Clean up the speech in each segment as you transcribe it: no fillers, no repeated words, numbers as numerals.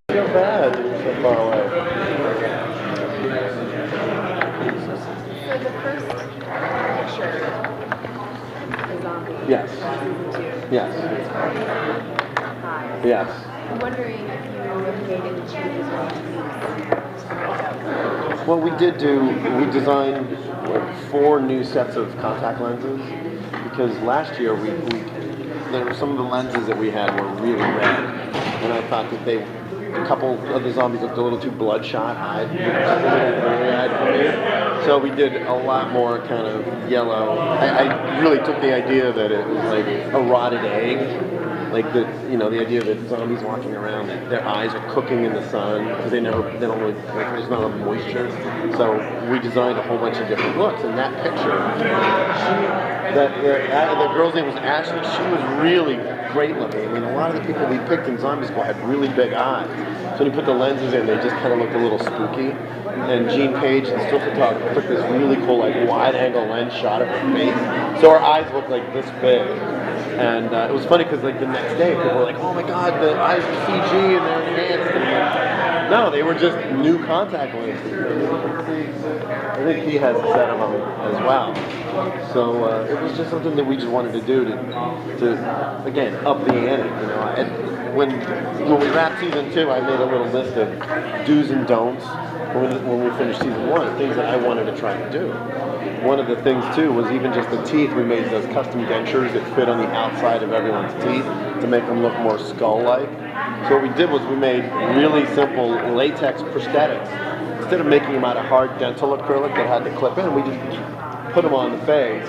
feel bad that you're so far away. So the first picture, the zombie. Yes. Season 2. Yes. Eyes. Yes. I'm wondering if you made any changes or tweaks to makeup. Well, we designed 4 new sets of contact lenses because last year there were some of the lenses that we had were really red, and I thought that a couple of the zombies looked a little too bloodshot-eyed, for me. So we did a lot more kind of yellow. I really took the idea that it was like a rotted egg. Like the idea that zombies walking around, their eyes are cooking in the sun because they don't really, like, there's not enough moisture. So we designed a whole bunch of different looks. And that picture, the girl's name was Ashley. She was really great looking. I mean, a lot of the people we picked in Zombie School had really big eyes. So when you put the lenses in, they just kind of looked a little spooky. And Gene Page, the still photographer, took this really cool, like, wide-angle lens shot of her face. So her eyes looked like this big. And it was funny because, like, the next day, people were like, "Oh my God, the eyes are CG and they're enhanced." And no, they were just new contact lenses. I think he has a set of them as well. So it was just something that we just wanted to do to again, up the ante. When we wrapped season 2, I made a little list of do's and don'ts when we finished season 1, things that I wanted to try to do. One of the things too was even just the teeth. We made those custom dentures that fit on the outside of everyone's teeth to make them look more skull-like. So what we did was we made really simple latex prosthetics. Instead of making them out of hard dental acrylic that had to clip in, we just put them on the face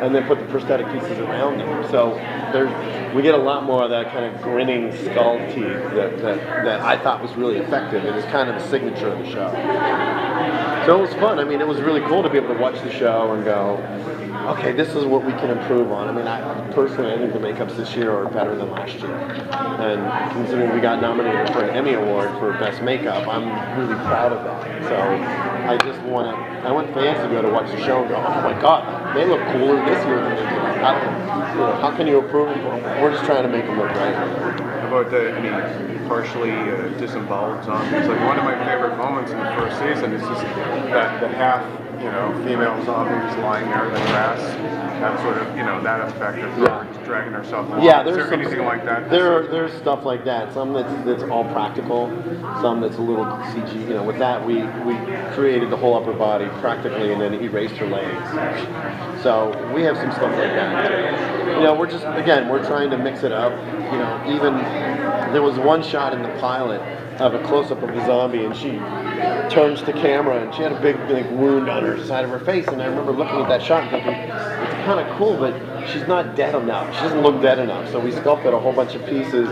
and then put the prosthetic pieces around them. So we get a lot more of that kind of grinning skull teeth that I thought was really effective, and it's kind of the signature of the show. So it was fun. I mean, it was really cool to be able to watch the show and go, okay, this is what we can improve on. I mean, I think the makeups this year are better than last year. And considering we got nominated for an Emmy Award for Best Makeup, I'm really proud of that. So I want fans to go to watch the show and go, oh my God, they look cooler this year than they did. How can you improve them? We're just trying to make them look great. How about any partially disemboweled zombies? Like, one of my favorite moments in the first season is just that the half, female zombies lying there in the grass. That sort of, that effect of her dragging herself along. Yeah, is there anything like that? There's stuff like that. Some that's all practical. Some that's a little CG. With that, we created the whole upper body practically, and then erased her legs. So we have some stuff like that too. We're trying to mix it up. Even there was one shot in the pilot of a close-up of the zombie, and she turns to camera, and she had a big wound on her side of her face. And I remember looking at that shot and thinking, it's kind of cool, but she's not dead enough. She doesn't look dead enough. So we sculpted a whole bunch of pieces,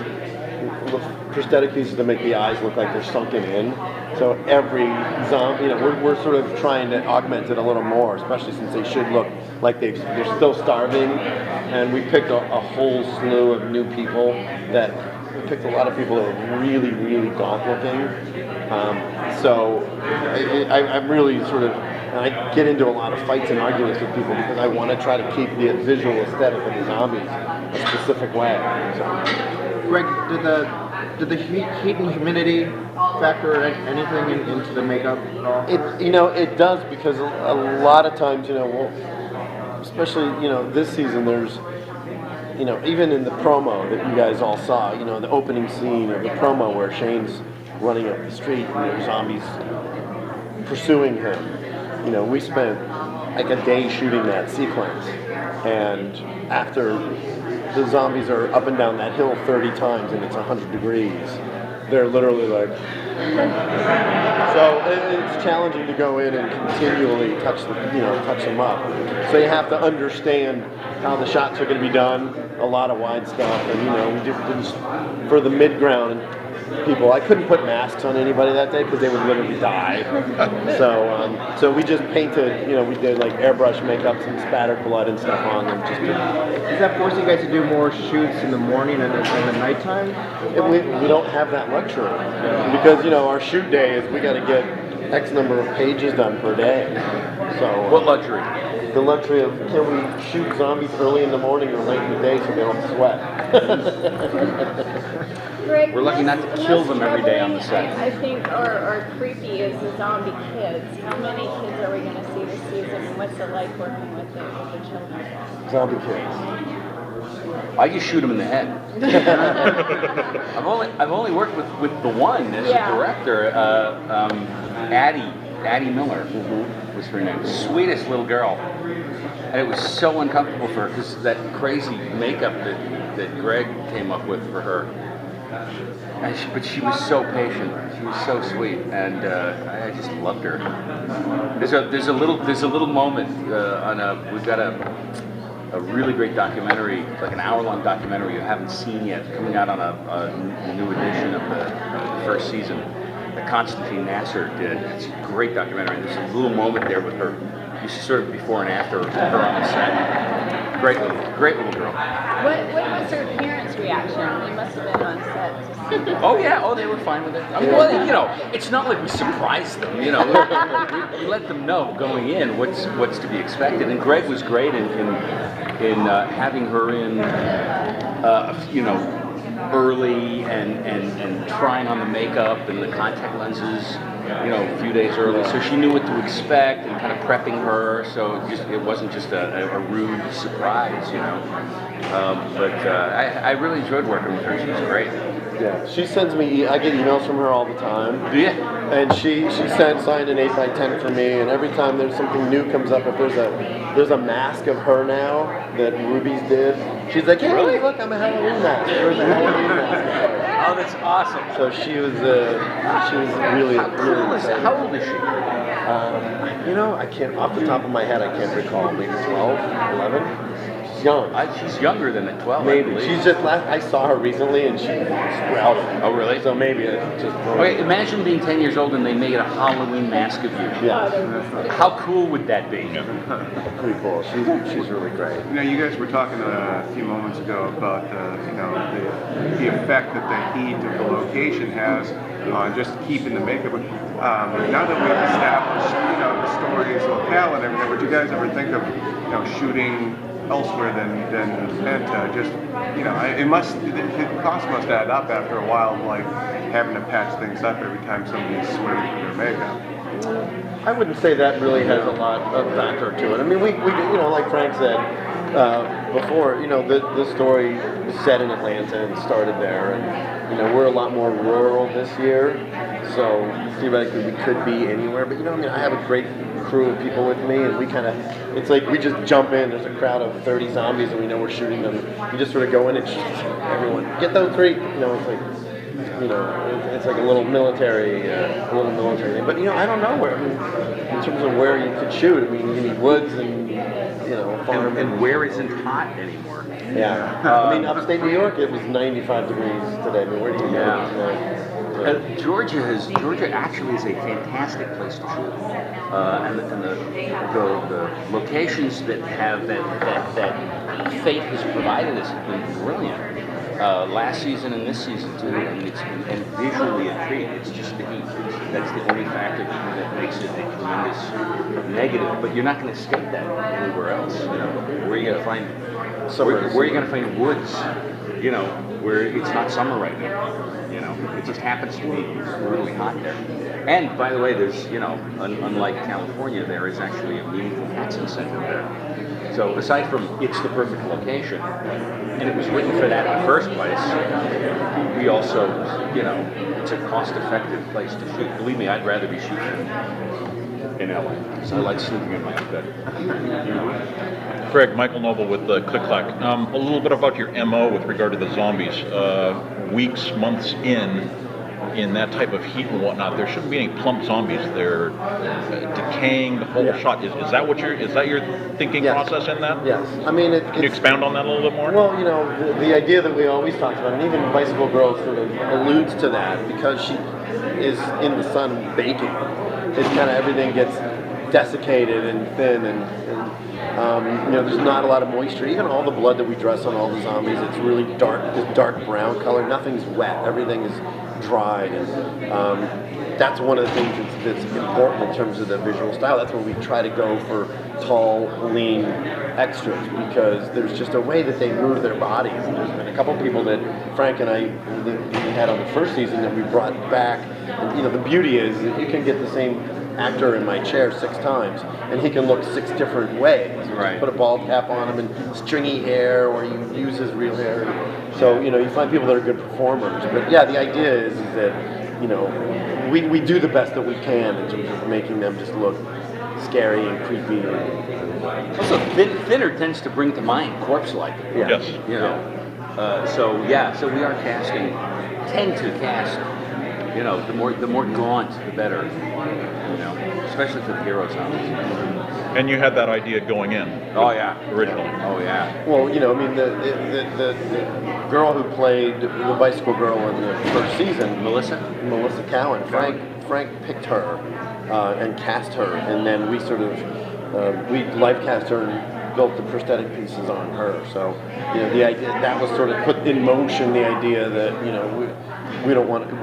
prosthetic pieces, to make the eyes look like they're sunken in. So every zombie, we're sort of trying to augment it a little more, especially since they should look like they're still starving. And we picked a whole slew of new people we picked a lot of people that were really, really gaunt looking. I'm really I get into a lot of fights and arguments with people because I want to try to keep the visual aesthetic of the zombies a specific way. So. Greg, did the heat and humidity factor anything into the makeup at all? It does, because a lot of times, especially, this season, there's, even in the promo that you guys all saw, the opening scene of the promo where Shane's running up the street and there's zombies pursuing him. We spent like a day shooting that sequence, and after the zombies are up and down that hill 30 times and it's 100 degrees, they're literally like... So it's challenging to go in and continually touch them up. So you have to understand how the shots are going to be done, a lot of wide stuff, and we did for the mid-ground people. I couldn't put masks on anybody that day because they would literally die. So we just painted, we did like airbrush makeup and spattered blood and stuff on them. Does that force you guys to do more shoots in the morning and in the nighttime? We don't have that luxury because our shoot day is we got to get X number of pages done per day. So what luxury? the luxury of, can we shoot zombies early in the morning or late in the day so they don't sweat? Greg, We're lucky not to less- kill less them every day on the troubling, set. I think, or creepy is the zombie kids. How many kids are we going to see this season, and what's it like working with the children? Zombie kids. I just shoot them in the head. I've only worked with the one as Yeah. a director. Addie Miller was her name. Sweetest little girl. And it was so uncomfortable for her because that crazy makeup that Greg came up with for her. But she was so patient. She was so sweet, and I just loved her. There's a little moment we've got a really great documentary, like an hour-long documentary you haven't seen yet, coming out on a new edition of the first season that Constantine Nasser did. It's a great documentary. There's a little moment there with her. You see sort of before and after her on the set. Great little girl. What was her parents' reaction? They must have been on set. Oh yeah, they were fine with it. I mean, well, you know, it's not like we surprised them. You know, we let them know going in what's to be expected. And Greg was great in having her in, you know, early and trying on the makeup and the contact lenses, you know, a few days early, so she knew what to expect and kind of prepping her, so it wasn't just a rude surprise, you know. But I really enjoyed working with her. She was great. Yeah, she sends me. I get emails from her all the time. Do you? And she signed an 8x10 for me. And every time there's something new comes up, if there's a mask of her now that Ruby's did, she's like, hey, Really? look, I'm a Halloween mask. There's a Halloween mask. Oh, that's awesome. So she was really How cool is excited. How old is she? You know, I can't off the top of my head. I can't recall. Maybe 12, 11. She's young. She's younger than 12. I Maybe. believe. She's just I saw her recently and she was sprouting. Oh, really? So maybe it's just. Okay, imagine being 10 years old and they made a Halloween mask of you. Yeah. How cool would that be? Pretty cool. She's really great. You know, you guys were talking a few moments ago about you know, the effect that the heat of the location has on just keeping the makeup. Now that we've established, you know, the story's locale and everything, would you guys ever think of, you know, shooting elsewhere than Manta? Just, you know, the cost must add up after a while, like having to patch things up every time somebody's sweating for their makeup. I wouldn't say that really has a lot of factor to it. I mean, we you know, like Frank said before, you know, the story was set in Atlanta and started there, and you know, we're a lot more rural this year, so theoretically we could be anywhere. But you know, I mean, I have a great crew of people with me, and we kind of, it's like we just jump in. There's a crowd of 30 zombies, and we know we're shooting them. We just sort of go in and shoot everyone. Get those 3. You know, it's like. You know, it's like a little military thing. But you know, I don't know where. I mean, in terms of where you could shoot, I mean, you need woods and you know, farm And where isn't hot anymore? yeah. I mean, upstate New York, it was 95 degrees today. I mean, where do you go? Georgia actually is a fantastic place to shoot, and the locations that have that fate has provided us have been brilliant. Last season and this season too, and visually a treat. It's just the heat. That's the only factor that makes it a tremendous negative. But you're not going to escape that anywhere else. You know, where are you going to find? Where are you going to find woods? You know, where it's not summer right now. You know, it just happens to be really hot there. And by the way, there's, you know, unlike California, there is actually a meaningful tax incentive there. So aside from it's the perfect location, and it was written for that in the first place, we also, you know, it's a cost-effective place to shoot. Believe me, I'd rather be shooting in LA, because I like sleeping in my own bed. Greg, Michael Noble with Click Clack. A little bit about your MO with regard to the zombies. Weeks, months in that type of heat and whatnot, there shouldn't be any plump zombies. They're decaying the whole shot. Is that your thinking process in that? Yes. I mean, Can you expound on that a little bit more? Well, you know, the idea that we always talked about, and even Bicycle Girl sort of alludes to that, because she is in the sun baking, it's kind of everything gets desiccated and thin, and you know, there's not a lot of moisture. Even all the blood that we dress on all the zombies, it's really dark, this dark brown color. Nothing's wet. Everything is dried, and that's one of the things that's important in terms of the visual style. That's where we try to go for tall, lean extras because there's just a way that they move their bodies. And there's been a couple people that Frank and I that we had on the first season that we brought back. And, you know, the beauty is that you can get the same actor in my chair 6 times, and he can look 6 different ways. You Right. just put a bald cap on him and stringy hair, or you use his real hair. So, you know, you find people that are good performers. But yeah, the idea is that, you know, we do the best that we can in terms of making them just look scary and creepy. Also, thinner tends to bring to mind corpse-like. Yeah. Yes. You know. So we are tend to cast. You know, the more gaunt, the better. You know, especially for the hero zombies. And you had that idea going in. Oh yeah. Originally. Oh yeah. Well, you know, I mean, the girl who played the bicycle girl in the first season, Melissa Cowan, Frank picked her and cast her, and then we sort of we life cast her and built the prosthetic pieces on her. So, you know, the idea that was sort of put in motion the idea that, you know, we want to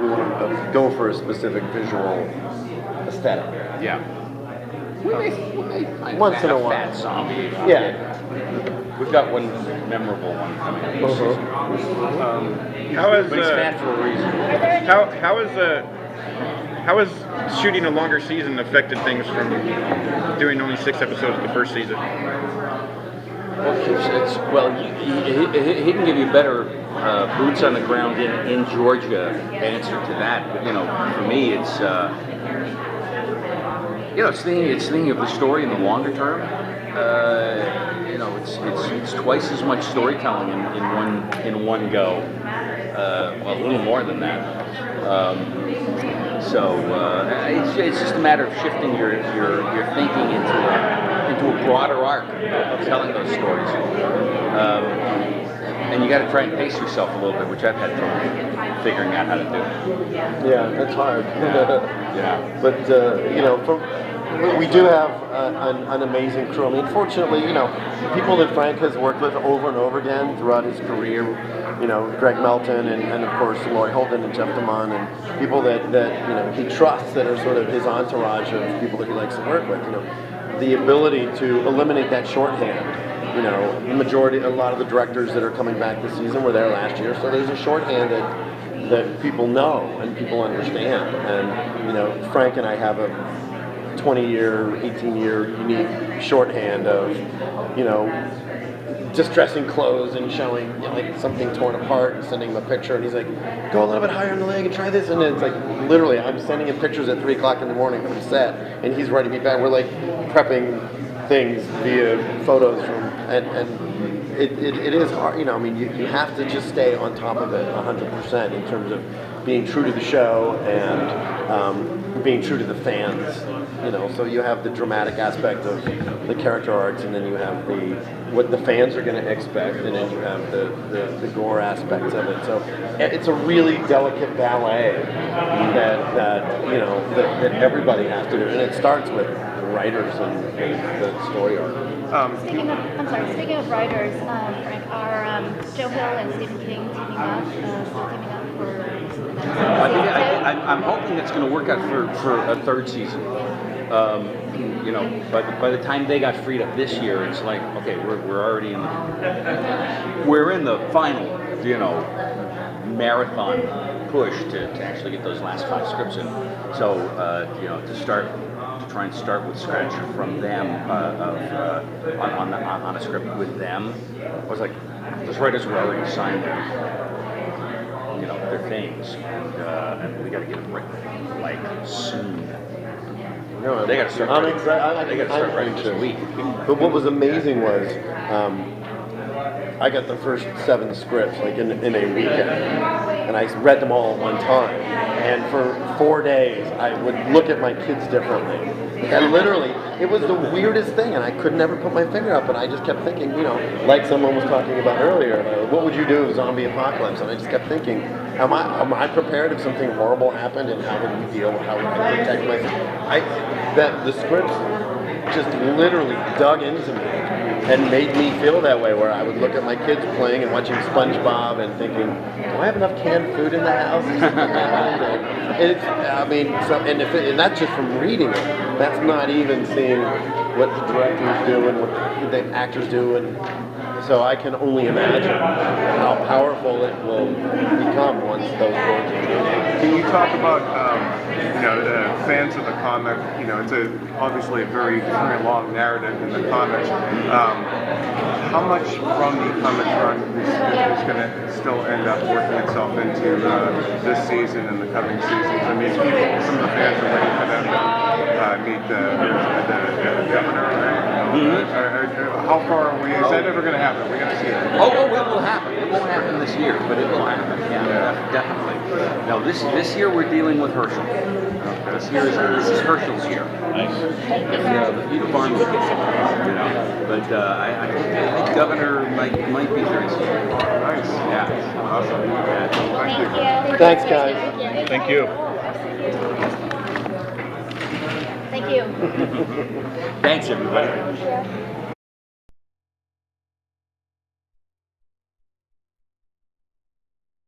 go for a specific visual aesthetic. Yeah. We may find Once in a while. fat zombie. Yeah. We've got one memorable one coming. How is But he's fat for a reason. how has shooting a longer season affected things from doing only 6 episodes of the first season? Well, he can give you better boots on the ground in Georgia answer to that. But, you know, for me, it's you know, it's thinking of the story in the longer term. You know, it's twice as much storytelling in one go. Well, a little more than that. It's just a matter of shifting your thinking into a broader arc of telling those stories. And you got to try and pace yourself a little bit, which I've had trouble figuring out how to do. Yeah, that's hard. Yeah. But you know, we do have an amazing crew. I mean, fortunately, you know, people that Frank has worked with over and over again throughout his career, you know, Greg Melton and of course Laurie Holden and Jeff DeMond and people that you know he trusts that are sort of his entourage of people that he likes to work with. You know, the ability to eliminate that shorthand. You know, a lot of the directors that are coming back this season were there last year, so there's a shorthand that people know and people understand. And you know, Frank and I have a 20-year, 18-year unique shorthand of, you know, distressing clothes and showing, you know, like something torn apart and sending him a picture, and he's like, go a little bit higher on the leg and try this, and it's like literally I'm sending him pictures at 3 o'clock in the morning from set, and he's writing me back. We're like prepping things via photos from, and it is hard, you know. I mean, you have to just stay on top of it 100% in terms of being true to the show and being true to the fans. You know, so you have the dramatic aspect of the character arcs, and then you have what the fans are going to expect, and then you have the gore aspects of it. So it's a really delicate ballet that you know that everybody has to do, and it starts with the writers and the story arc. Speaking of writers, Frank, are Joe Hill and Stephen King teaming up, still teaming up for the next I'm hoping that's going to work out for a 3rd season. You know, by the time they got freed up this year, it's like, okay, we're already we're in the final, you know, marathon push to actually get those last 5 scripts in. So you know, to try and start with scratch from them on a script with them, I was like, those writers were already signed you know, their things, and we got to get them written like soon. No, They gotta start writing. They gotta start writing this week. But what was amazing was I got the first 7 scripts like in a weekend, and I read them all at one time. And for 4 days, I would look at my kids differently. And literally, it was the weirdest thing, and I could never put my finger up. And I just kept thinking, you know, like someone was talking about earlier, what would you do if zombie apocalypse? And I just kept thinking, am I prepared if something horrible happened, and how would we deal? How would I protect myself? That the scripts just literally dug into me and made me feel that way, where I would look at my kids playing and watching SpongeBob and thinking, do I have enough canned food in the house? And that's just from reading it. That's not even seeing what the directors do and what the actors do, and so I can only imagine how powerful it will become once those words are released. Can you talk about, the fans of the comic? It's obviously a very, very long narrative in the comics. How much from the comic run is going to still end up working itself into this season and the coming seasons? I mean, some of the fans are waiting for them to meet the governor, right? How far are we? Is that ever going to happen? Are we going to see it? Oh, it will happen. It won't happen this year, but it will happen. Yeah, definitely. Now, this year we're dealing with Herschel. This is Herschel's year. Nice. The farm will get some, But I think Governor might be very soon. Nice. Yeah. Awesome. Yeah. Thank you. Thanks, guys. Thank you. Thank you. Thanks, everybody.